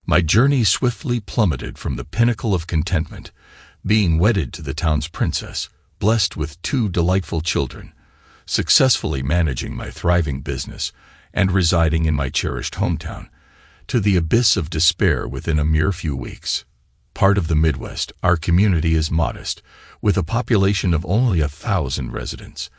My journey swiftly plummeted from the pinnacle of contentment, being wedded to the town's princess, blessed with 2 delightful children, successfully managing my thriving business, and residing in my cherished hometown, to the abyss of despair within a mere few weeks. Part of the Midwest, our community is modest, with a population of only 1,000 residents.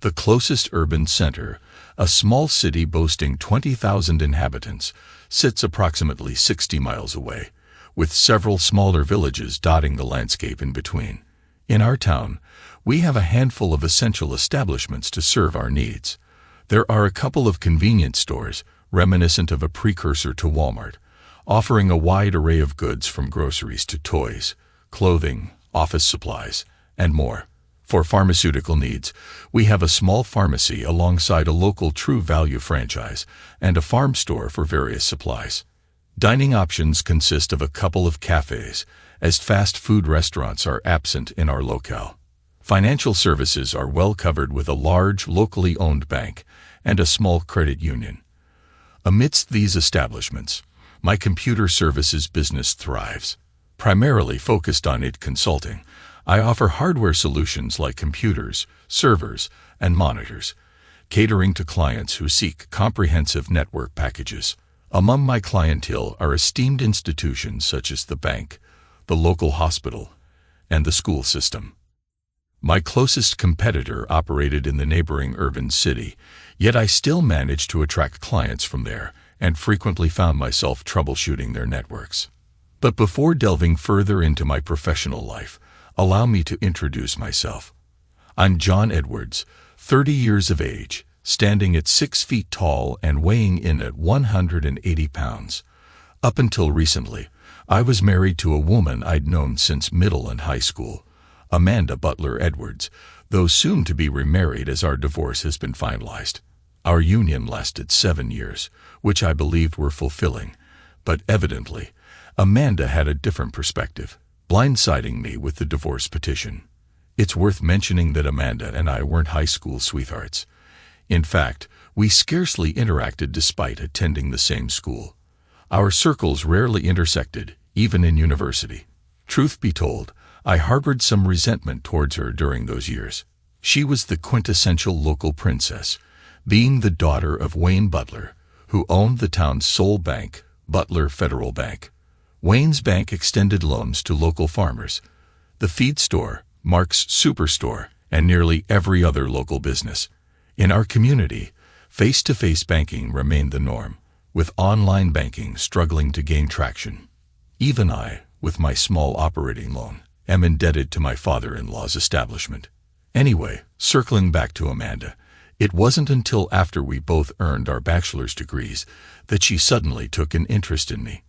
The closest urban center, a small city boasting 20,000 inhabitants, sits approximately 60 miles away, with several smaller villages dotting the landscape in between. In our town, we have a handful of essential establishments to serve our needs. There are a couple of convenience stores, reminiscent of a precursor to Walmart, offering a wide array of goods from groceries to toys, clothing, office supplies, and more. For pharmaceutical needs, we have a small pharmacy alongside a local True Value franchise and a farm store for various supplies. Dining options consist of a couple of cafes, as fast food restaurants are absent in our locale. Financial services are well covered with a large, locally owned bank and a small credit union. Amidst these establishments, my computer services business thrives. Primarily focused on IT consulting, I offer hardware solutions like computers, servers, and monitors, catering to clients who seek comprehensive network packages. Among my clientele are esteemed institutions such as the bank, the local hospital, and the school system. My closest competitor operated in the neighboring urban city, yet I still managed to attract clients from there and frequently found myself troubleshooting their networks. But before delving further into my professional life, allow me to introduce myself. I'm John Edwards, 30 years of age, standing at 6 feet tall and weighing in at 180 pounds. Up until recently, I was married to a woman I'd known since middle and high school, Amanda Butler Edwards, though soon to be remarried as our divorce has been finalized. Our union lasted 7 years, which I believed were fulfilling, but evidently, Amanda had a different perspective, blindsiding me with the divorce petition. It's worth mentioning that Amanda and I weren't high school sweethearts. In fact, we scarcely interacted despite attending the same school. Our circles rarely intersected, even in university. Truth be told, I harbored some resentment towards her during those years. She was the quintessential local princess, being the daughter of Wayne Butler, who owned the town's sole bank, Butler Federal Bank. Wayne's bank extended loans to local farmers, the feed store, Mark's Superstore, and nearly every other local business. In our community, face-to-face banking remained the norm, with online banking struggling to gain traction. Even I, with my small operating loan, am indebted to my father-in-law's establishment. Anyway, circling back to Amanda, it wasn't until after we both earned our bachelor's degrees that she suddenly took an interest in me.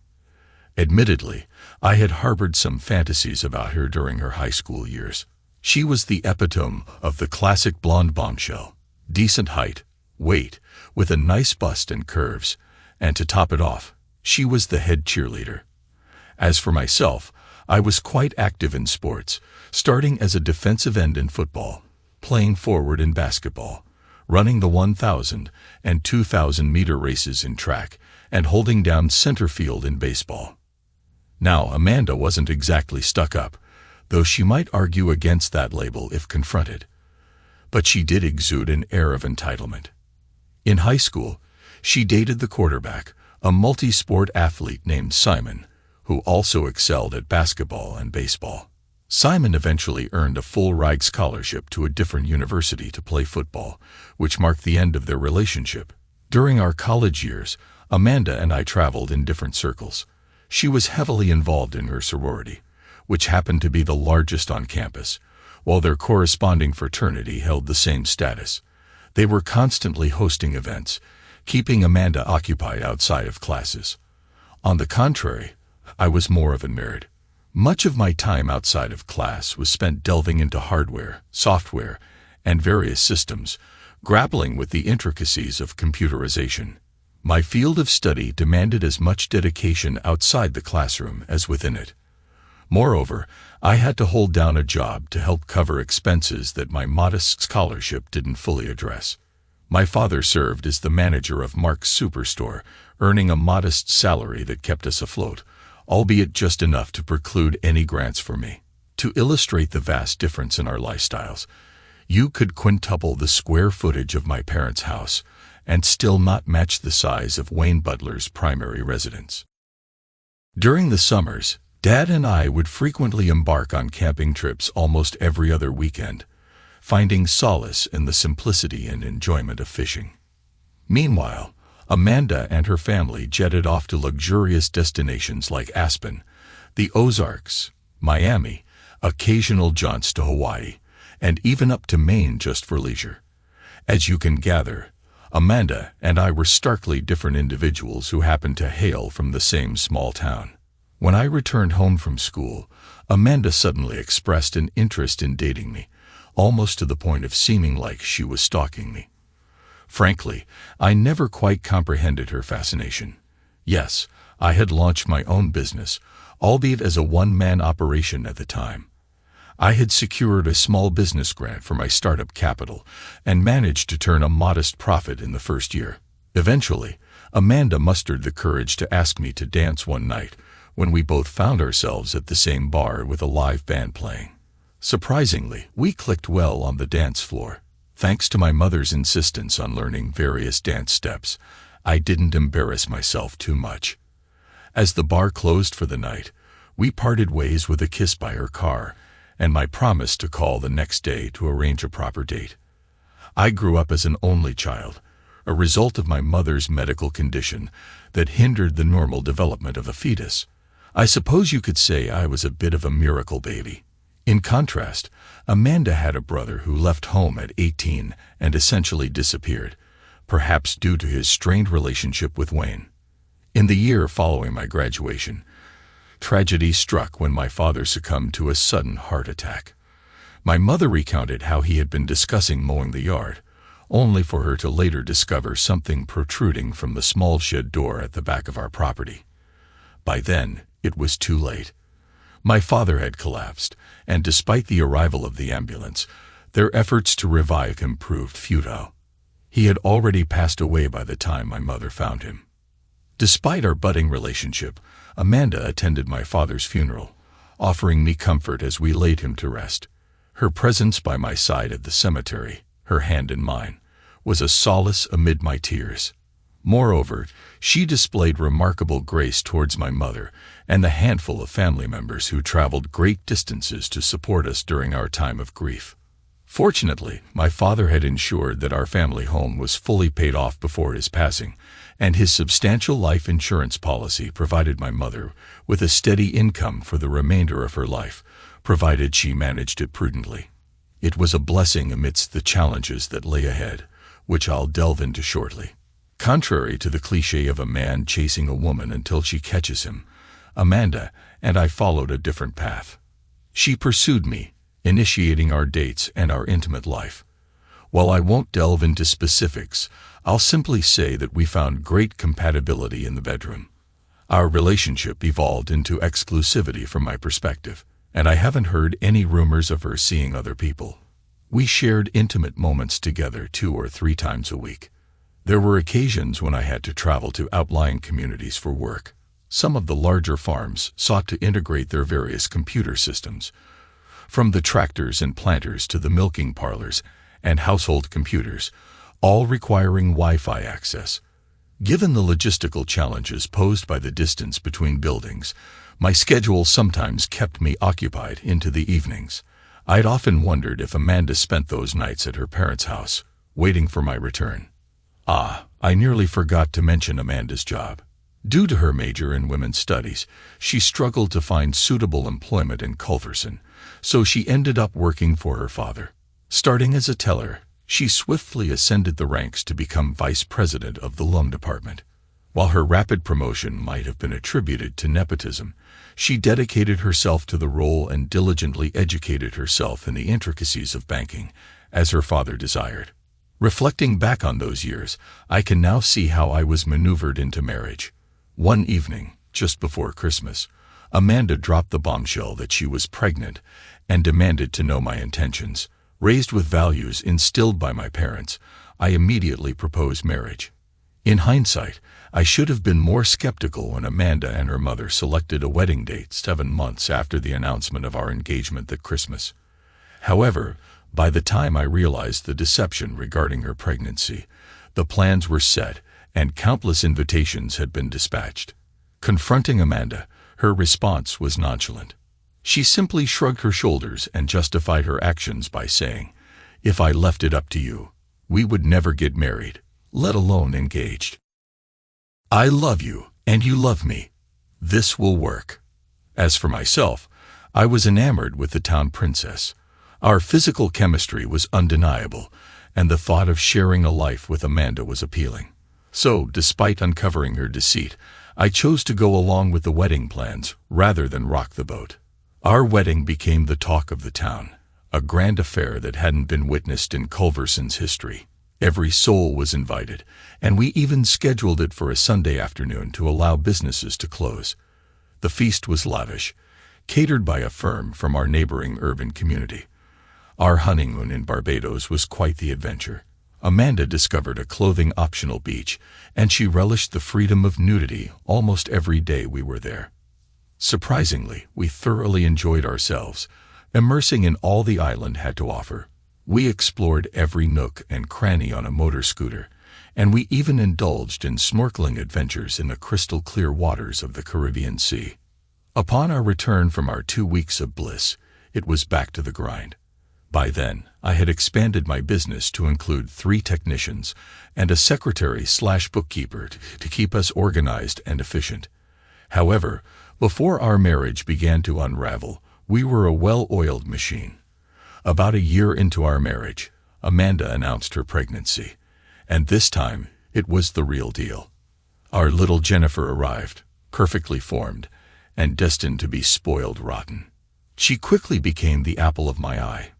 Admittedly, I had harbored some fantasies about her during her high school years. She was the epitome of the classic blonde bombshell, decent height, weight, with a nice bust and curves, and to top it off, she was the head cheerleader. As for myself, I was quite active in sports, starting as a defensive end in football, playing forward in basketball, running the 1,000 and 2,000 meter races in track, and holding down center field in baseball. Now, Amanda wasn't exactly stuck up, though she might argue against that label if confronted. But she did exude an air of entitlement. In high school, she dated the quarterback, a multi-sport athlete named Simon, who also excelled at basketball and baseball. Simon eventually earned a full-ride scholarship to a different university to play football, which marked the end of their relationship. During our college years, Amanda and I traveled in different circles. She was heavily involved in her sorority, which happened to be the largest on campus, while their corresponding fraternity held the same status. They were constantly hosting events, keeping Amanda occupied outside of classes. On the contrary, I was more of a nerd. Much of my time outside of class was spent delving into hardware, software, and various systems, grappling with the intricacies of computerization. My field of study demanded as much dedication outside the classroom as within it. Moreover, I had to hold down a job to help cover expenses that my modest scholarship didn't fully address. My father served as the manager of Mark's Superstore, earning a modest salary that kept us afloat, albeit just enough to preclude any grants for me. To illustrate the vast difference in our lifestyles, you could quintuple the square footage of my parents' house and still not match the size of Wayne Butler's primary residence. During the summers, Dad and I would frequently embark on camping trips almost every other weekend, finding solace in the simplicity and enjoyment of fishing. Meanwhile, Amanda and her family jetted off to luxurious destinations like Aspen, the Ozarks, Miami, occasional jaunts to Hawaii, and even up to Maine just for leisure. As you can gather, Amanda and I were starkly different individuals who happened to hail from the same small town. When I returned home from school, Amanda suddenly expressed an interest in dating me, almost to the point of seeming like she was stalking me. Frankly, I never quite comprehended her fascination. Yes, I had launched my own business, albeit as a one-man operation at the time. I had secured a small business grant for my startup capital and managed to turn a modest profit in the first year. Eventually, Amanda mustered the courage to ask me to dance one night when we both found ourselves at the same bar with a live band playing. Surprisingly, we clicked well on the dance floor. Thanks to my mother's insistence on learning various dance steps, I didn't embarrass myself too much. As the bar closed for the night, we parted ways with a kiss by her car and my promise to call the next day to arrange a proper date. I grew up as an only child, a result of my mother's medical condition that hindered the normal development of a fetus. I suppose you could say I was a bit of a miracle baby. In contrast, Amanda had a brother who left home at 18 and essentially disappeared, perhaps due to his strained relationship with Wayne. In the year following my graduation, tragedy struck when my father succumbed to a sudden heart attack. My mother recounted how he had been discussing mowing the yard, only for her to later discover something protruding from the small shed door at the back of our property. By then, it was too late. My father had collapsed, and despite the arrival of the ambulance, their efforts to revive him proved futile. He had already passed away by the time my mother found him. Despite our budding relationship, Amanda attended my father's funeral, offering me comfort as we laid him to rest. Her presence by my side at the cemetery, her hand in mine, was a solace amid my tears. Moreover, she displayed remarkable grace towards my mother and the handful of family members who traveled great distances to support us during our time of grief. Fortunately, my father had ensured that our family home was fully paid off before his passing, and his substantial life insurance policy provided my mother with a steady income for the remainder of her life, provided she managed it prudently. It was a blessing amidst the challenges that lay ahead, which I'll delve into shortly. Contrary to the cliché of a man chasing a woman until she catches him, Amanda and I followed a different path. She pursued me, initiating our dates and our intimate life. While I won't delve into specifics, I'll simply say that we found great compatibility in the bedroom. Our relationship evolved into exclusivity from my perspective, and I haven't heard any rumors of her seeing other people. We shared intimate moments together 2 or 3 times a week. There were occasions when I had to travel to outlying communities for work. Some of the larger farms sought to integrate their various computer systems, from the tractors and planters to the milking parlors and household computers, all requiring Wi-Fi access. Given the logistical challenges posed by the distance between buildings, my schedule sometimes kept me occupied into the evenings. I'd often wondered if Amanda spent those nights at her parents' house, waiting for my return. I nearly forgot to mention Amanda's job. Due to her major in women's studies, she struggled to find suitable employment in Culverson, so she ended up working for her father. Starting as a teller, she swiftly ascended the ranks to become vice president of the loan department. While her rapid promotion might have been attributed to nepotism, she dedicated herself to the role and diligently educated herself in the intricacies of banking, as her father desired. Reflecting back on those years, I can now see how I was maneuvered into marriage. One evening, just before Christmas, Amanda dropped the bombshell that she was pregnant and demanded to know my intentions. Raised with values instilled by my parents, I immediately proposed marriage. In hindsight, I should have been more skeptical when Amanda and her mother selected a wedding date 7 months after the announcement of our engagement that Christmas. However, by the time I realized the deception regarding her pregnancy, the plans were set and countless invitations had been dispatched. Confronting Amanda, her response was nonchalant. She simply shrugged her shoulders and justified her actions by saying, "If I left it up to you, we would never get married, let alone engaged. I love you, and you love me. This will work." As for myself, I was enamored with the town princess. Our physical chemistry was undeniable, and the thought of sharing a life with Amanda was appealing. So, despite uncovering her deceit, I chose to go along with the wedding plans rather than rock the boat. Our wedding became the talk of the town, a grand affair that hadn't been witnessed in Culverson's history. Every soul was invited, and we even scheduled it for a Sunday afternoon to allow businesses to close. The feast was lavish, catered by a firm from our neighboring urban community. Our honeymoon in Barbados was quite the adventure. Amanda discovered a clothing-optional beach, and she relished the freedom of nudity almost every day we were there. Surprisingly, we thoroughly enjoyed ourselves, immersing in all the island had to offer. We explored every nook and cranny on a motor scooter, and we even indulged in snorkeling adventures in the crystal-clear waters of the Caribbean Sea. Upon our return from our 2 weeks of bliss, it was back to the grind. By then, I had expanded my business to include 3 technicians and a secretary/bookkeeper to keep us organized and efficient. However, before our marriage began to unravel, we were a well-oiled machine. About a year into our marriage, Amanda announced her pregnancy, and this time it was the real deal. Our little Jennifer arrived, perfectly formed, and destined to be spoiled rotten. She quickly became the apple of my eye.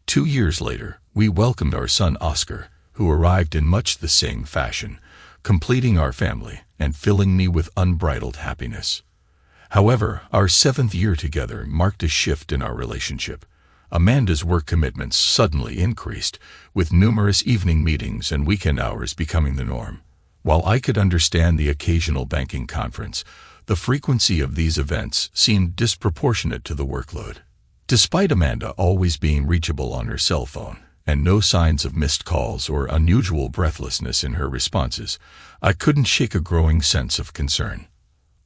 2 years later, we welcomed our son Oscar, who arrived in much the same fashion, completing our family and filling me with unbridled happiness. However, our 7th year together marked a shift in our relationship. Amanda's work commitments suddenly increased, with numerous evening meetings and weekend hours becoming the norm. While I could understand the occasional banking conference, the frequency of these events seemed disproportionate to the workload. Despite Amanda always being reachable on her cell phone, and no signs of missed calls or unusual breathlessness in her responses, I couldn't shake a growing sense of concern.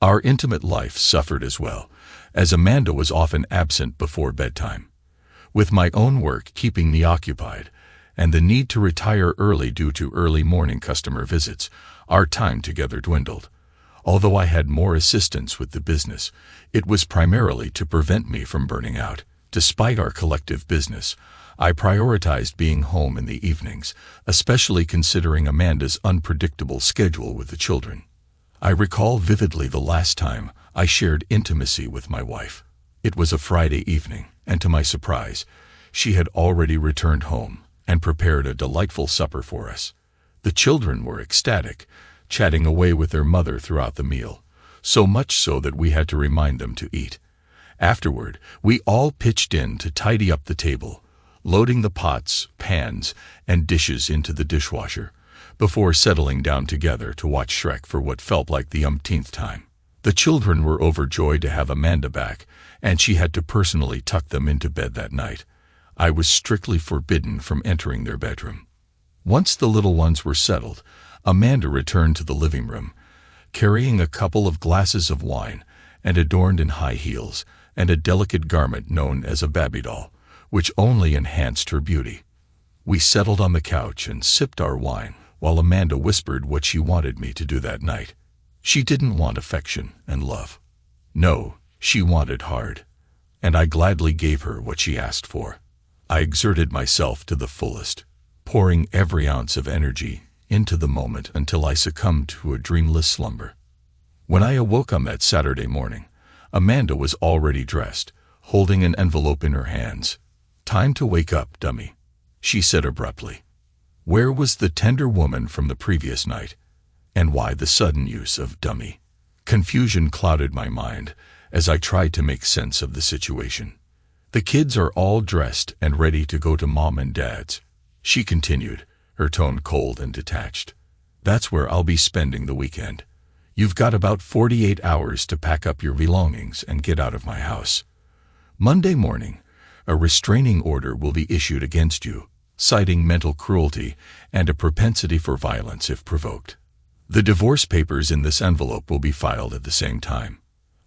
Our intimate life suffered as well, as Amanda was often absent before bedtime. With my own work keeping me occupied, and the need to retire early due to early morning customer visits, our time together dwindled. Although I had more assistance with the business, it was primarily to prevent me from burning out. Despite our collective business, I prioritized being home in the evenings, especially considering Amanda's unpredictable schedule with the children. I recall vividly the last time I shared intimacy with my wife. It was a Friday evening, and to my surprise, she had already returned home and prepared a delightful supper for us. The children were ecstatic, chatting away with their mother throughout the meal, so much so that we had to remind them to eat. Afterward, we all pitched in to tidy up the table, loading the pots, pans, and dishes into the dishwasher, before settling down together to watch Shrek for what felt like the umpteenth time. The children were overjoyed to have Amanda back, and she had to personally tuck them into bed that night. I was strictly forbidden from entering their bedroom. Once the little ones were settled, Amanda returned to the living room, carrying a couple of glasses of wine and adorned in high heels and a delicate garment known as a baby doll, which only enhanced her beauty. We settled on the couch and sipped our wine, while Amanda whispered what she wanted me to do that night. She didn't want affection and love. No, she wanted hard, and I gladly gave her what she asked for. I exerted myself to the fullest, pouring every ounce of energy into the moment until I succumbed to a dreamless slumber. When I awoke on that Saturday morning, Amanda was already dressed, holding an envelope in her hands. "Time to wake up, dummy," she said abruptly. Where was the tender woman from the previous night? And why the sudden use of dummy? Confusion clouded my mind as I tried to make sense of the situation. "The kids are all dressed and ready to go to Mom and Dad's," she continued, her tone cold and detached. That's where I'll be spending the weekend. You've got about 48 hours to pack up your belongings and get out of my house. Monday morning, a restraining order will be issued against you, citing mental cruelty and a propensity for violence if provoked. The divorce papers in this envelope will be filed at the same time.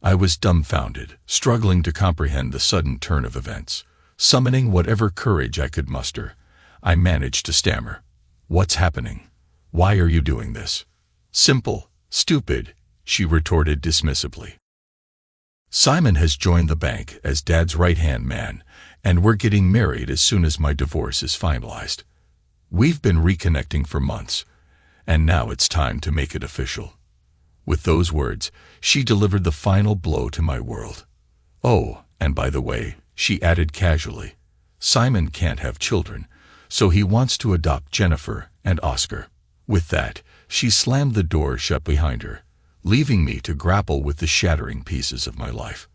I was dumbfounded, struggling to comprehend the sudden turn of events. Summoning whatever courage I could muster, I managed to stammer. "What's happening? Why are you doing this?" "Simple, stupid," she retorted dismissively. "Simon has joined the bank as Dad's right-hand man, and we're getting married as soon as my divorce is finalized. We've been reconnecting for months, and now it's time to make it official." With those words, she delivered the final blow to my world. "Oh, and by the way," she added casually, "Simon can't have children, so he wants to adopt Jennifer and Oscar." With that, she slammed the door shut behind her, leaving me to grapple with the shattering pieces of my life.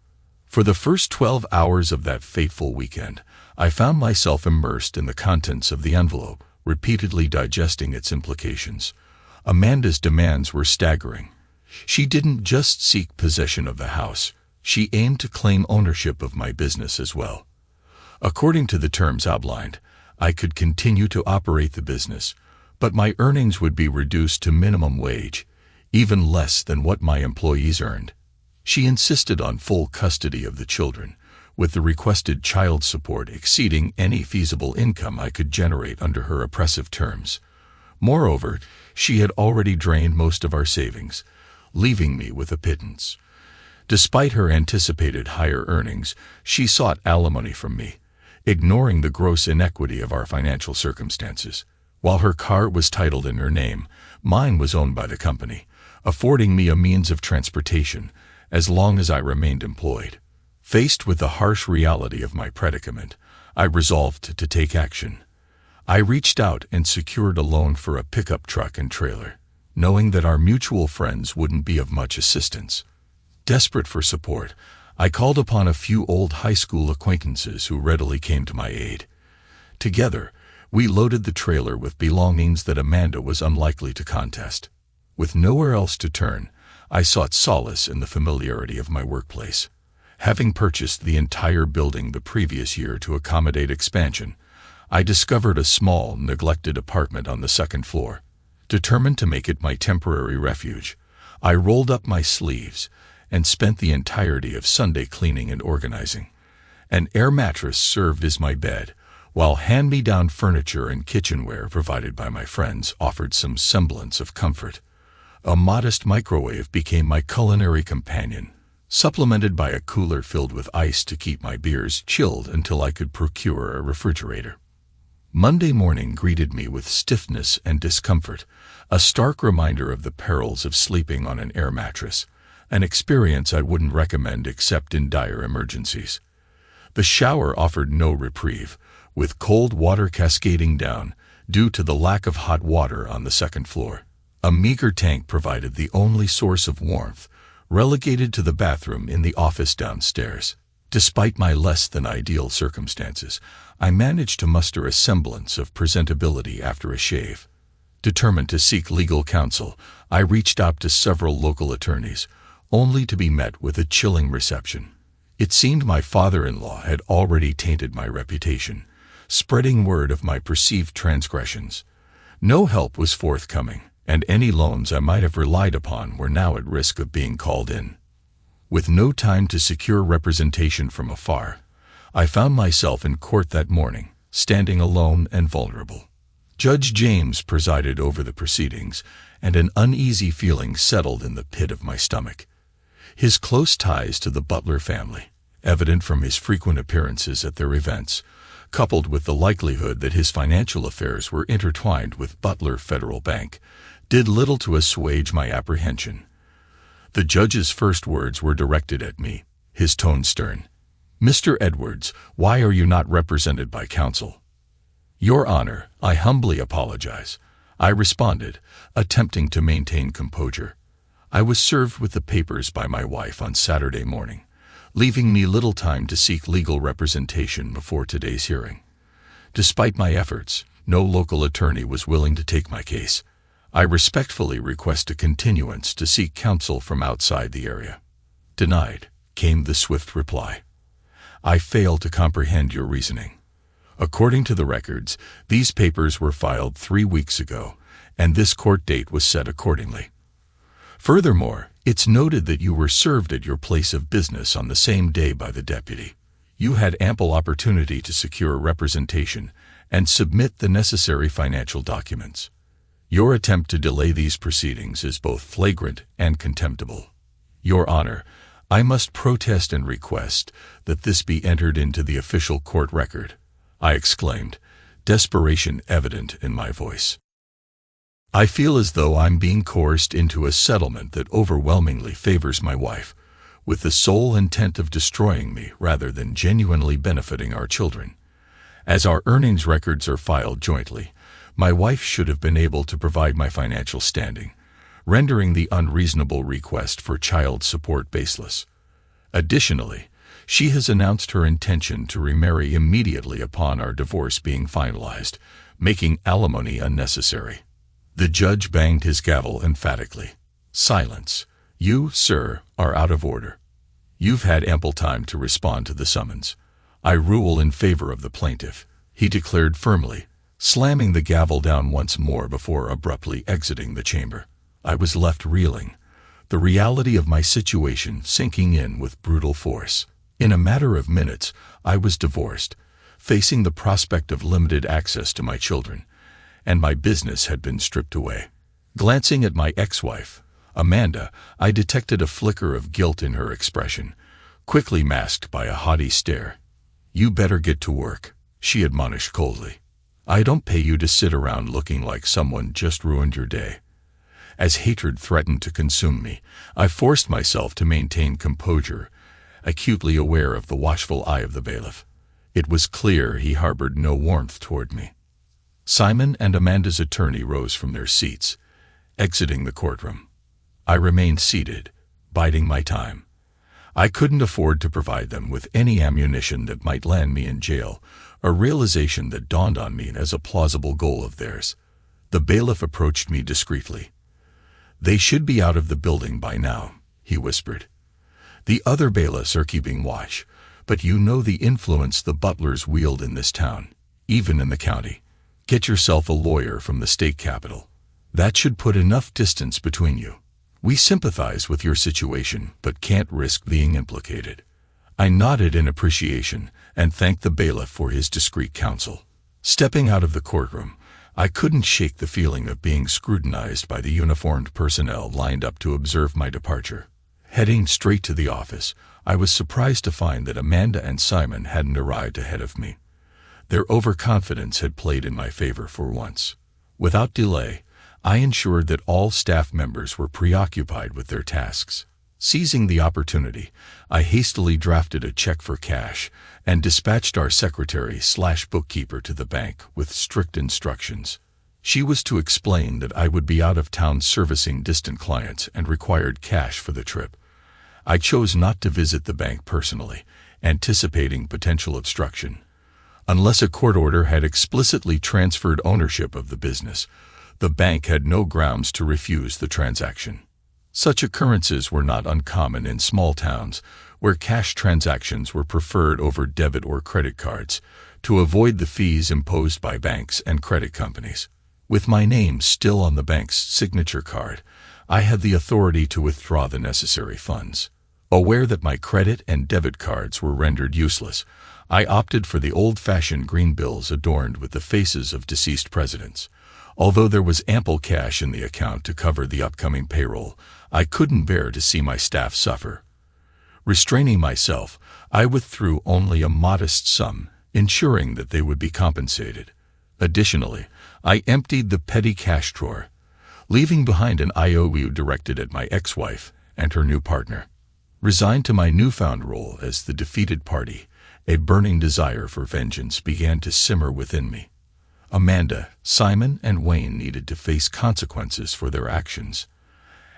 For the first 12 hours of that fateful weekend, I found myself immersed in the contents of the envelope, repeatedly digesting its implications. Amanda's demands were staggering. She didn't just seek possession of the house, she aimed to claim ownership of my business as well. According to the terms outlined, I could continue to operate the business, but my earnings would be reduced to minimum wage, even less than what my employees earned. She insisted on full custody of the children, with the requested child support exceeding any feasible income I could generate under her oppressive terms. Moreover, she had already drained most of our savings, leaving me with a pittance. Despite her anticipated higher earnings, she sought alimony from me, ignoring the gross inequity of our financial circumstances. While her car was titled in her name, mine was owned by the company, affording me a means of transportation as long as I remained employed. Faced with the harsh reality of my predicament, I resolved to take action. I reached out and secured a loan for a pickup truck and trailer, knowing that our mutual friends wouldn't be of much assistance. Desperate for support, I called upon a few old high school acquaintances who readily came to my aid. Together, we loaded the trailer with belongings that Amanda was unlikely to contest. With nowhere else to turn, I sought solace in the familiarity of my workplace. Having purchased the entire building the previous year to accommodate expansion, I discovered a small, neglected apartment on the second floor. Determined to make it my temporary refuge, I rolled up my sleeves and spent the entirety of Sunday cleaning and organizing. An air mattress served as my bed, while hand-me-down furniture and kitchenware provided by my friends offered some semblance of comfort. A modest microwave became my culinary companion, supplemented by a cooler filled with ice to keep my beers chilled until I could procure a refrigerator. Monday morning greeted me with stiffness and discomfort, a stark reminder of the perils of sleeping on an air mattress, an experience I wouldn't recommend except in dire emergencies. The shower offered no reprieve, with cold water cascading down due to the lack of hot water on the second floor. A meager tank provided the only source of warmth, relegated to the bathroom in the office downstairs. Despite my less than ideal circumstances, I managed to muster a semblance of presentability after a shave. Determined to seek legal counsel, I reached out to several local attorneys, only to be met with a chilling reception. It seemed my father-in-law had already tainted my reputation, spreading word of my perceived transgressions. No help was forthcoming, and any loans I might have relied upon were now at risk of being called in. With no time to secure representation from afar, I found myself in court that morning, standing alone and vulnerable. Judge James presided over the proceedings, and an uneasy feeling settled in the pit of my stomach. His close ties to the Butler family, evident from his frequent appearances at their events, coupled with the likelihood that his financial affairs were intertwined with Butler Federal Bank, did little to assuage my apprehension. The judge's first words were directed at me, his tone stern. "Mr. Edwards, why are you not represented by counsel?" "Your Honor, I humbly apologize," I responded, attempting to maintain composure. I was served with the papers by my wife on Saturday morning, leaving me little time to seek legal representation before today's hearing. Despite my efforts, no local attorney was willing to take my case. I respectfully request a continuance to seek counsel from outside the area." "Denied," came the swift reply. "I fail to comprehend your reasoning. According to the records, these papers were filed 3 weeks ago, and this court date was set accordingly. Furthermore, it's noted that you were served at your place of business on the same day by the deputy. You had ample opportunity to secure representation and submit the necessary financial documents. Your attempt to delay these proceedings is both flagrant and contemptible. Your Honor, I must protest and request that this be entered into the official court record," I exclaimed, desperation evident in my voice. "I feel as though I'm being coerced into a settlement that overwhelmingly favors my wife, with the sole intent of destroying me rather than genuinely benefiting our children. As our earnings records are filed jointly, my wife should have been able to provide my financial standing, rendering the unreasonable request for child support baseless. Additionally, she has announced her intention to remarry immediately upon our divorce being finalized, making alimony unnecessary." The judge banged his gavel emphatically. "Silence. You, sir, are out of order. You've had ample time to respond to the summons. I rule in favor of the plaintiff," he declared firmly, slamming the gavel down once more before abruptly exiting the chamber. I was left reeling, the reality of my situation sinking in with brutal force. In a matter of minutes, I was divorced, facing the prospect of limited access to my children, and my business had been stripped away. Glancing at my ex-wife, Amanda, I detected a flicker of guilt in her expression, quickly masked by a haughty stare. "You better get to work," she admonished coldly. "I don't pay you to sit around looking like someone just ruined your day." As hatred threatened to consume me, I forced myself to maintain composure, acutely aware of the watchful eye of the bailiff. It was clear he harbored no warmth toward me. Simon and Amanda's attorney rose from their seats, exiting the courtroom. I remained seated, biding my time. I couldn't afford to provide them with any ammunition that might land me in jail, a realization that dawned on me as a plausible goal of theirs. The bailiff approached me discreetly. "They should be out of the building by now," he whispered. "The other bailiffs are keeping watch, but you know the influence the butlers wield in this town, even in the county. Get yourself a lawyer from the state capital. That should put enough distance between you. We sympathize with your situation, but can't risk being implicated." I nodded in appreciation and thanked the bailiff for his discreet counsel. Stepping out of the courtroom, I couldn't shake the feeling of being scrutinized by the uniformed personnel lined up to observe my departure. Heading straight to the office, I was surprised to find that Amanda and Simon hadn't arrived ahead of me. Their overconfidence had played in my favor for once. Without delay, I ensured that all staff members were preoccupied with their tasks. Seizing the opportunity, I hastily drafted a check for cash and dispatched our secretary/bookkeeper to the bank with strict instructions. She was to explain that I would be out of town servicing distant clients and required cash for the trip. I chose not to visit the bank personally, anticipating potential obstruction. Unless a court order had explicitly transferred ownership of the business, the bank had no grounds to refuse the transaction. Such occurrences were not uncommon in small towns, where cash transactions were preferred over debit or credit cards, to avoid the fees imposed by banks and credit companies. With my name still on the bank's signature card, I had the authority to withdraw the necessary funds. Aware that my credit and debit cards were rendered useless, I opted for the old-fashioned green bills adorned with the faces of deceased presidents. Although there was ample cash in the account to cover the upcoming payroll, I couldn't bear to see my staff suffer. Restraining myself, I withdrew only a modest sum, ensuring that they would be compensated. Additionally, I emptied the petty cash drawer, leaving behind an IOU directed at my ex-wife and her new partner. Resigned to my newfound role as the defeated party, a burning desire for vengeance began to simmer within me. Amanda, Simon, and Wayne needed to face consequences for their actions.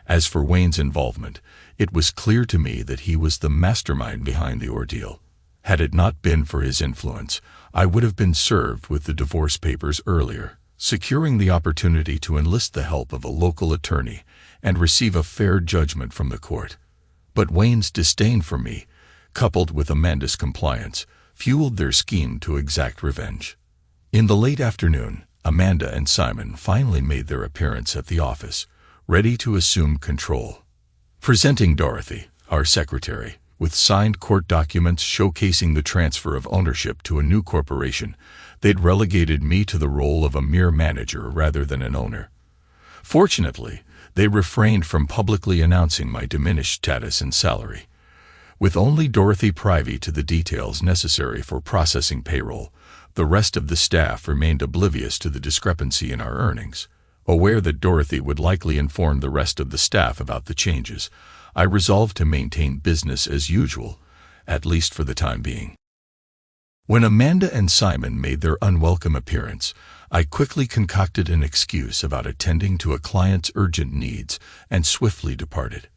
As for Wayne's involvement, it was clear to me that he was the mastermind behind the ordeal. Had it not been for his influence, I would have been served with the divorce papers earlier. securing the opportunity to enlist the help of a local attorney and receive a fair judgment from the court. But Wayne's disdain for me, coupled with Amanda's compliance, fueled their scheme to exact revenge. In the late afternoon, Amanda and Simon finally made their appearance at the office, ready to assume control. Presenting Dorothy, our secretary, with signed court documents showcasing the transfer of ownership to a new corporation, they'd relegated me to the role of a mere manager rather than an owner. Fortunately, they refrained from publicly announcing my diminished status and salary. With only Dorothy privy to the details necessary for processing payroll, the rest of the staff remained oblivious to the discrepancy in our earnings. Aware that Dorothy would likely inform the rest of the staff about the changes, I resolved to maintain business as usual, at least for the time being. When Amanda and Simon made their unwelcome appearance, I quickly concocted an excuse about attending to a client's urgent needs and swiftly departed.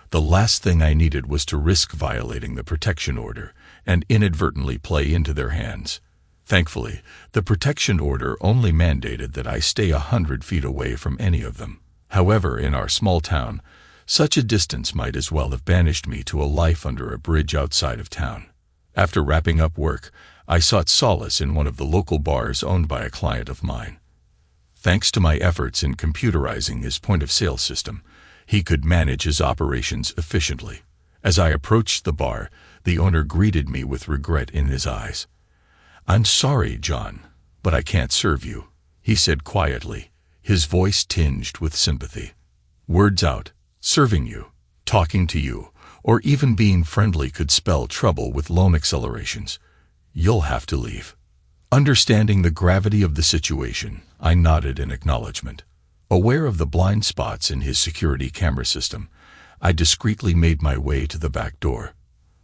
The last thing I needed was to risk violating the protection order and inadvertently play into their hands. Thankfully, the protection order only mandated that I stay 100 feet away from any of them. However, in our small town, such a distance might as well have banished me to a life under a bridge outside of town. After wrapping up work, I sought solace in one of the local bars owned by a client of mine. Thanks to my efforts in computerizing his point-of-sale system, he could manage his operations efficiently. As I approached the bar, the owner greeted me with regret in his eyes. "I'm sorry, John, but I can't serve you," he said quietly, his voice tinged with sympathy. Words out, serving you, talking to you, or even being friendly could spell trouble with loan accelerations. You'll have to leave. Understanding the gravity of the situation, I nodded in acknowledgement. Aware of the blind spots in his security camera system, I discreetly made my way to the back door.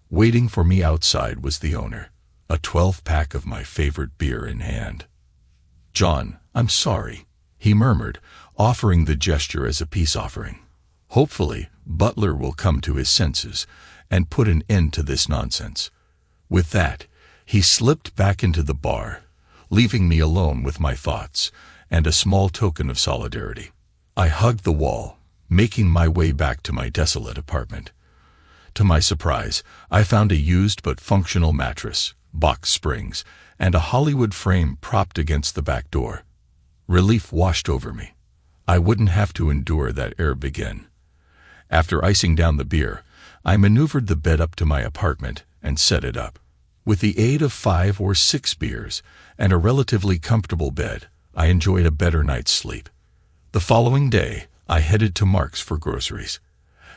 Waiting for me outside was the owner, a 12-pack of my favorite beer in hand. "John, I'm sorry," he murmured, offering the gesture as a peace offering. "Hopefully, Butler will come to his senses and put an end to this nonsense." With that, he slipped back into the bar, leaving me alone with my thoughts and a small token of solidarity. I hugged the wall, making my way back to my desolate apartment. To my surprise, I found a used but functional mattress, box springs, and a Hollywood frame propped against the back door. Relief washed over me. I wouldn't have to endure that ebb again. After icing down the beer, I maneuvered the bed up to my apartment and set it up. With the aid of 5 or 6 beers and a relatively comfortable bed, I enjoyed a better night's sleep. The following day, I headed to Mark's for groceries.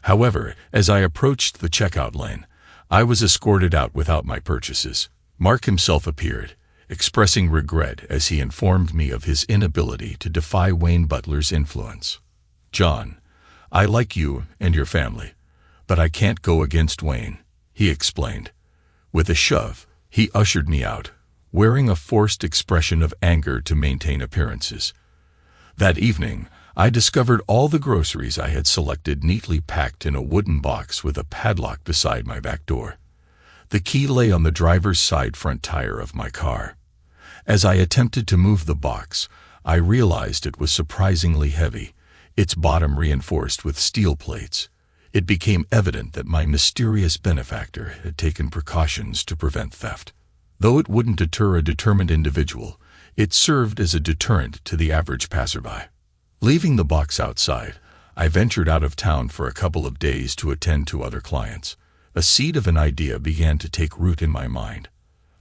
However, as I approached the checkout lane, I was escorted out without my purchases. Mark himself appeared, expressing regret as he informed me of his inability to defy Wayne Butler's influence. "John, I like you and your family, but I can't go against Wayne," he explained. With a shove, he ushered me out, wearing a forced expression of anger to maintain appearances. That evening, I discovered all the groceries I had selected neatly packed in a wooden box with a padlock beside my back door. The key lay on the driver's side front tire of my car. As I attempted to move the box, I realized it was surprisingly heavy, its bottom reinforced with steel plates. It became evident that my mysterious benefactor had taken precautions to prevent theft. Though it wouldn't deter a determined individual, it served as a deterrent to the average passerby. Leaving the box outside, I ventured out of town for a couple of days to attend to other clients. A seed of an idea began to take root in my mind.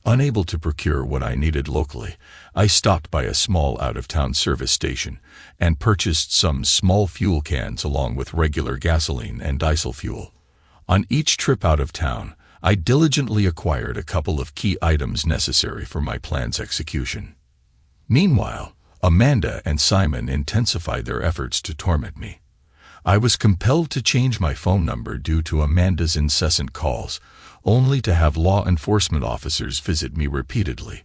Unable to procure what I needed locally, I stopped by a small out-of-town service station and purchased some small fuel cans along with regular gasoline and diesel fuel. On each trip out of town, I diligently acquired a couple of key items necessary for my plan's execution. Meanwhile, Amanda and Simon intensified their efforts to torment me. I was compelled to change my phone number due to Amanda's incessant calls, only to have law enforcement officers visit me repeatedly,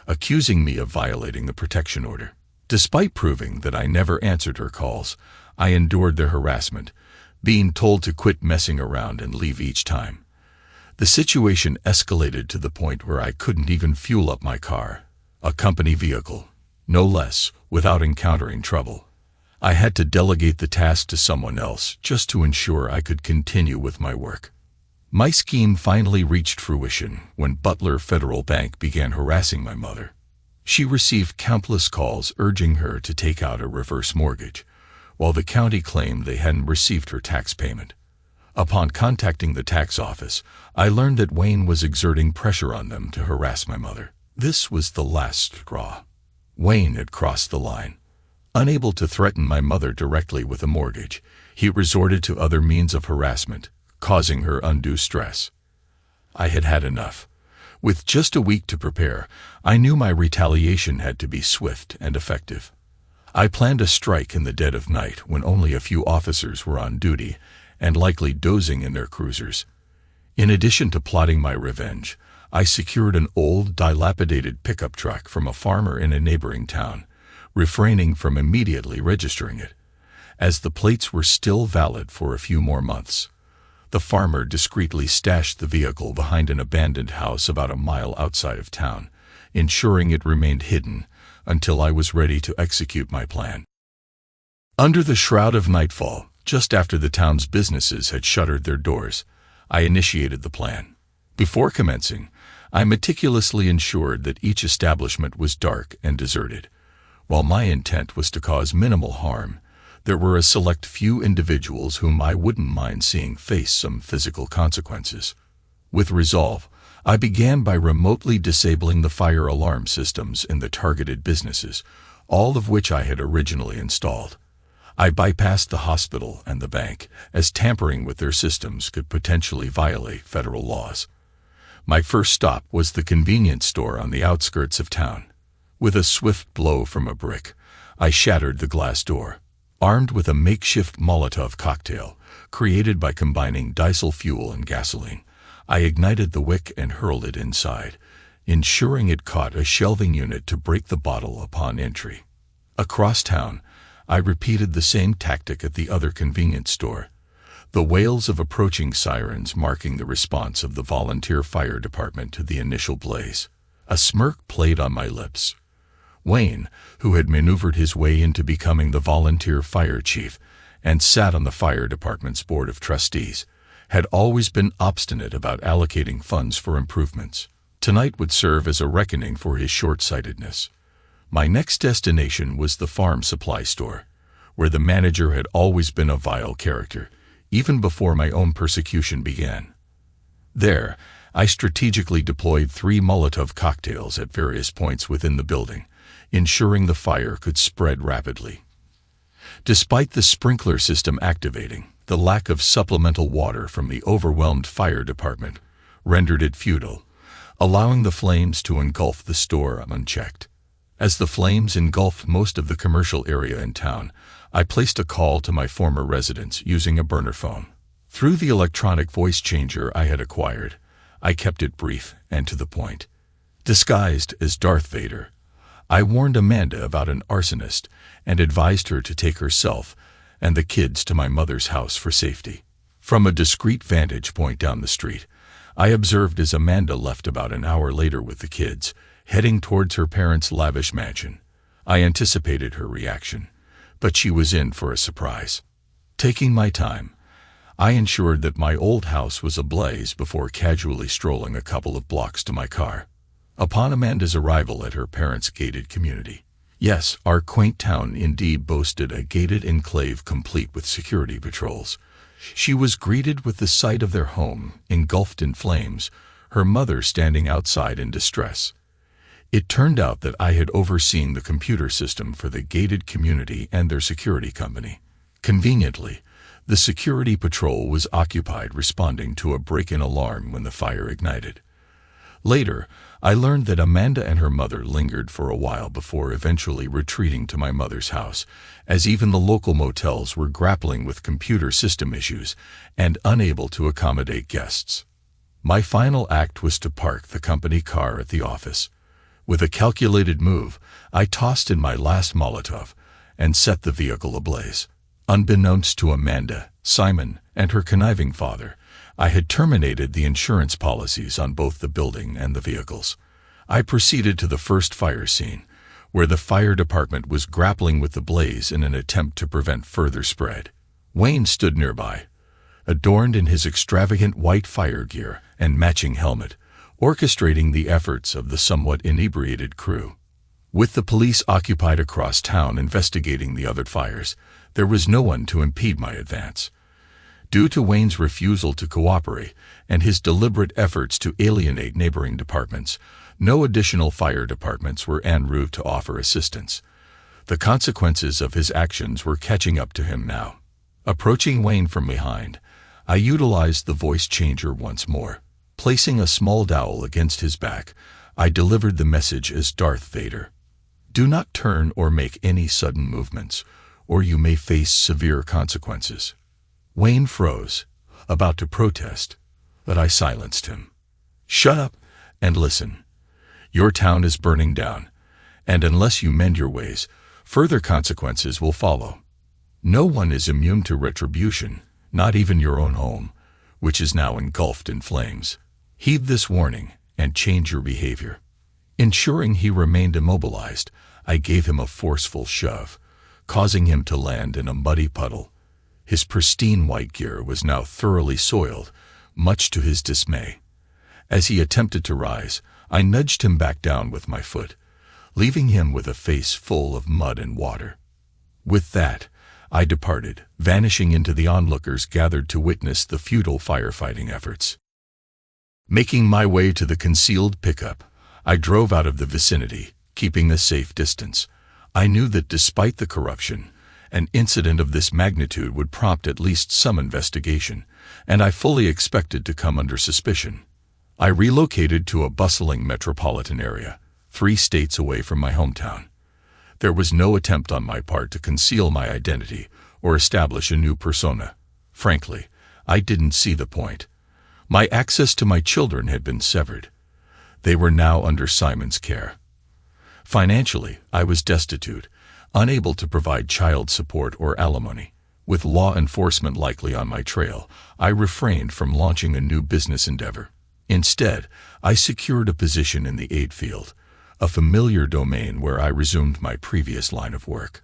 accusing me of violating the protection order. Despite proving that I never answered her calls, I endured their harassment, being told to quit messing around and leave each time. The situation escalated to the point where I couldn't even fuel up my car, a company vehicle. no less, without encountering trouble. I had to delegate the task to someone else just to ensure I could continue with my work. My scheme finally reached fruition when Butler Federal Bank began harassing my mother. She received countless calls urging her to take out a reverse mortgage, while the county claimed they hadn't received her tax payment. Upon contacting the tax office, I learned that Wayne was exerting pressure on them to harass my mother. This was the last straw. Wayne had crossed the line. Unable to threaten my mother directly with a mortgage, he resorted to other means of harassment, causing her undue stress. I had had enough. With just a week to prepare, I knew my retaliation had to be swift and effective. I planned a strike in the dead of night when only a few officers were on duty and likely dozing in their cruisers. In addition to plotting my revenge, I secured an old, dilapidated pickup truck from a farmer in a neighboring town, refraining from immediately registering it, as the plates were still valid for a few more months. The farmer discreetly stashed the vehicle behind an abandoned house about a mile outside of town, ensuring it remained hidden until I was ready to execute my plan. Under the shroud of nightfall, just after the town's businesses had shuttered their doors, I initiated the plan. Before commencing, I meticulously ensured that each establishment was dark and deserted. While my intent was to cause minimal harm, there were a select few individuals whom I wouldn't mind seeing face some physical consequences. With resolve, I began by remotely disabling the fire alarm systems in the targeted businesses, all of which I had originally installed. I bypassed the hospital and the bank, as tampering with their systems could potentially violate federal laws. My first stop was the convenience store on the outskirts of town. With a swift blow from a brick, I shattered the glass door. Armed with a makeshift Molotov cocktail, created by combining diesel fuel and gasoline, I ignited the wick and hurled it inside, ensuring it caught a shelving unit to break the bottle upon entry. Across town, I repeated the same tactic at the other convenience store, the wails of approaching sirens marking the response of the volunteer fire department to the initial blaze. A smirk played on my lips. Wayne, who had maneuvered his way into becoming the volunteer fire chief and sat on the fire department's board of trustees, had always been obstinate about allocating funds for improvements. Tonight would serve as a reckoning for his short-sightedness. My next destination was the farm supply store, where the manager had always been a vile character, even before my own persecution began. There, I strategically deployed 3 Molotov cocktails at various points within the building, ensuring the fire could spread rapidly. Despite the sprinkler system activating, the lack of supplemental water from the overwhelmed fire department rendered it futile, allowing the flames to engulf the store unchecked. As the flames engulfed most of the commercial area in town, I placed a call to my former residence using a burner phone. Through the electronic voice changer I had acquired, I kept it brief and to the point. Disguised as Darth Vader, I warned Amanda about an arsonist and advised her to take herself and the kids to my mother's house for safety. From a discreet vantage point down the street, I observed as Amanda left about an hour later with the kids, heading towards her parents' lavish mansion. I anticipated her reaction, but she was in for a surprise. Taking my time, I ensured that my old house was ablaze before casually strolling a couple of blocks to my car. Upon Amanda's arrival at her parents' gated community, yes, our quaint town indeed boasted a gated enclave complete with security patrols, she was greeted with the sight of their home engulfed in flames, her mother standing outside in distress. It turned out that I had overseen the computer system for the gated community and their security company. Conveniently, the security patrol was occupied responding to a break-in alarm when the fire ignited. Later, I learned that Amanda and her mother lingered for a while before eventually retreating to my mother's house, as even the local motels were grappling with computer system issues and unable to accommodate guests. My final act was to park the company car at the office. With a calculated move, I tossed in my last Molotov and set the vehicle ablaze. Unbeknownst to Amanda, Simon, and her conniving father, I had terminated the insurance policies on both the building and the vehicles. I proceeded to the first fire scene, where the fire department was grappling with the blaze in an attempt to prevent further spread. Wayne stood nearby, adorned in his extravagant white fire gear and matching helmet, orchestrating the efforts of the somewhat inebriated crew. With the police occupied across town investigating the other fires, there was no one to impede my advance. Due to Wayne's refusal to cooperate and his deliberate efforts to alienate neighboring departments, no additional fire departments were en route to offer assistance. The consequences of his actions were catching up to him now. Approaching Wayne from behind, I utilized the voice changer once more. Placing a small dowel against his back, I delivered the message as Darth Vader. Do not turn or make any sudden movements, or you may face severe consequences. Wayne froze, about to protest, but I silenced him. Shut up and listen. Your town is burning down, and unless you mend your ways, further consequences will follow. No one is immune to retribution, not even your own home, which is now engulfed in flames. Heed this warning and change your behavior. Ensuring he remained immobilized, I gave him a forceful shove, causing him to land in a muddy puddle. His pristine white gear was now thoroughly soiled, much to his dismay. As he attempted to rise, I nudged him back down with my foot, leaving him with a face full of mud and water. With that, I departed, vanishing into the onlookers gathered to witness the futile firefighting efforts. Making my way to the concealed pickup, I drove out of the vicinity, keeping a safe distance. I knew that despite the corruption, an incident of this magnitude would prompt at least some investigation, and I fully expected to come under suspicion. I relocated to a bustling metropolitan area, 3 states away from my hometown. There was no attempt on my part to conceal my identity or establish a new persona. Frankly, I didn't see the point. My access to my children had been severed. They were now under Simon's care. Financially, I was destitute, unable to provide child support or alimony. With law enforcement likely on my trail, I refrained from launching a new business endeavor. Instead, I secured a position in the aid field, a familiar domain where I resumed my previous line of work.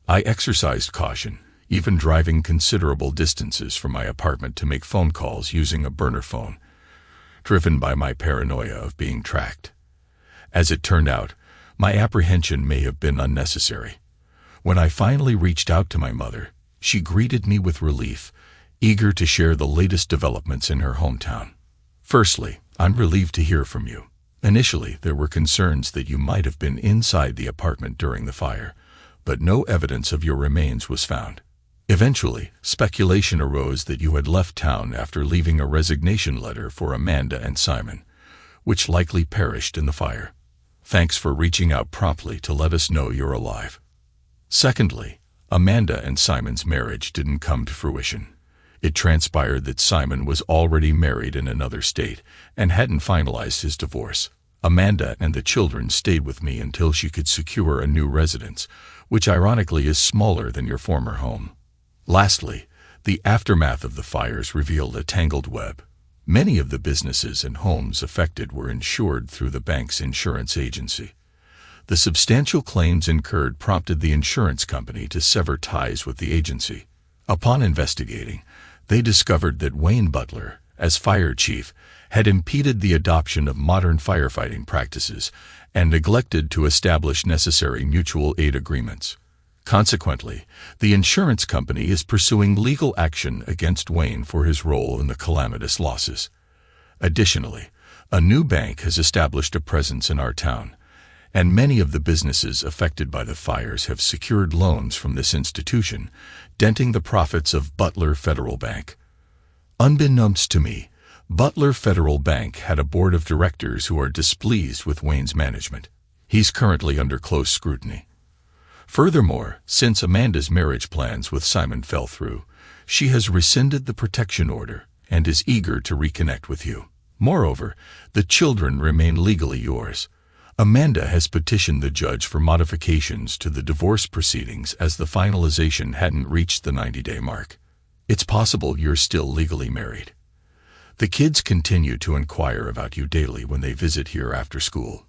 I exercised caution, even driving considerable distances from my apartment to make phone calls using a burner phone, driven by my paranoia of being tracked. As it turned out, my apprehension may have been unnecessary. When I finally reached out to my mother, she greeted me with relief, eager to share the latest developments in her hometown. Firstly, I'm relieved to hear from you. Initially, there were concerns that you might have been inside the apartment during the fire, but no evidence of your remains was found. Eventually, speculation arose that you had left town after leaving a resignation letter for Amanda and Simon, which likely perished in the fire. Thanks for reaching out promptly to let us know you're alive. Secondly, Amanda and Simon's marriage didn't come to fruition. It transpired that Simon was already married in another state and hadn't finalized his divorce. Amanda and the children stayed with me until she could secure a new residence, which ironically is smaller than your former home. Lastly, the aftermath of the fires revealed a tangled web. Many of the businesses and homes affected were insured through the bank's insurance agency. The substantial claims incurred prompted the insurance company to sever ties with the agency. Upon investigating, they discovered that Wayne Butler, as fire chief, had impeded the adoption of modern firefighting practices and neglected to establish necessary mutual aid agreements. Consequently, the insurance company is pursuing legal action against Wayne for his role in the calamitous losses. Additionally, a new bank has established a presence in our town, and many of the businesses affected by the fires have secured loans from this institution, denting the profits of Butler Federal Bank. Unbeknownst to me, Butler Federal Bank had a board of directors who are displeased with Wayne's management. He's currently under close scrutiny. Furthermore, since Amanda's marriage plans with Simon fell through, she has rescinded the protection order and is eager to reconnect with you. Moreover, the children remain legally yours. Amanda has petitioned the judge for modifications to the divorce proceedings as the finalization hadn't reached the 90-day mark. It's possible you're still legally married. The kids continue to inquire about you daily when they visit here after school.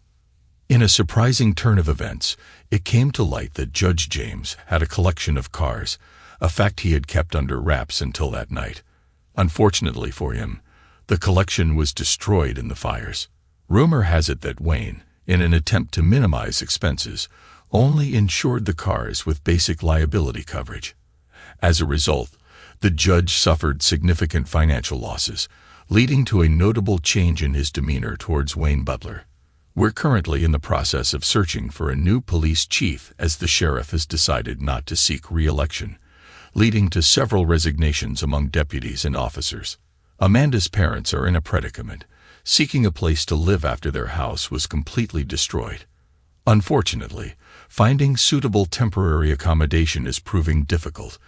In a surprising turn of events, it came to light that Judge James had a collection of cars, a fact he had kept under wraps until that night. Unfortunately for him, the collection was destroyed in the fires. Rumor has it that Wayne, in an attempt to minimize expenses, only insured the cars with basic liability coverage. As a result, the judge suffered significant financial losses, leading to a notable change in his demeanor towards Wayne Butler. We're currently in the process of searching for a new police chief as the sheriff has decided not to seek re-election, leading to several resignations among deputies and officers. Amanda's parents are in a predicament. Seeking a place to live after their house was completely destroyed. Unfortunately, finding suitable temporary accommodation is proving difficult,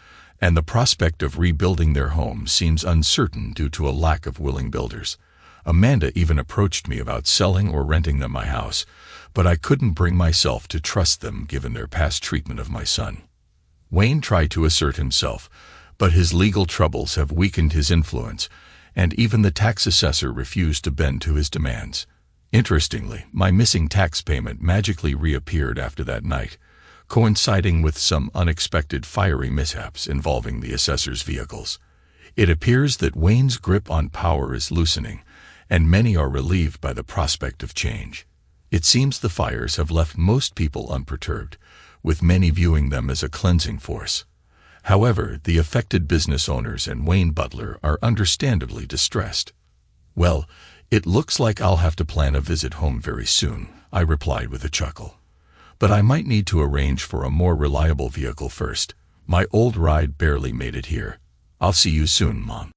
and the prospect of rebuilding their home seems uncertain due to a lack of willing builders. Amanda even approached me about selling or renting them my house, but I couldn't bring myself to trust them given their past treatment of my son. Wayne tried to assert himself, but his legal troubles have weakened his influence, and even the tax assessor refused to bend to his demands. Interestingly, my missing tax payment magically reappeared after that night, coinciding with some unexpected fiery mishaps involving the assessor's vehicles. It appears that Wayne's grip on power is loosening, and many are relieved by the prospect of change. It seems the fires have left most people unperturbed, with many viewing them as a cleansing force. However, the affected business owners and Wayne Butler are understandably distressed. "Well, it looks like I'll have to plan a visit home very soon," I replied with a chuckle. "But I might need to arrange for a more reliable vehicle first. My old ride barely made it here. I'll see you soon, Mom."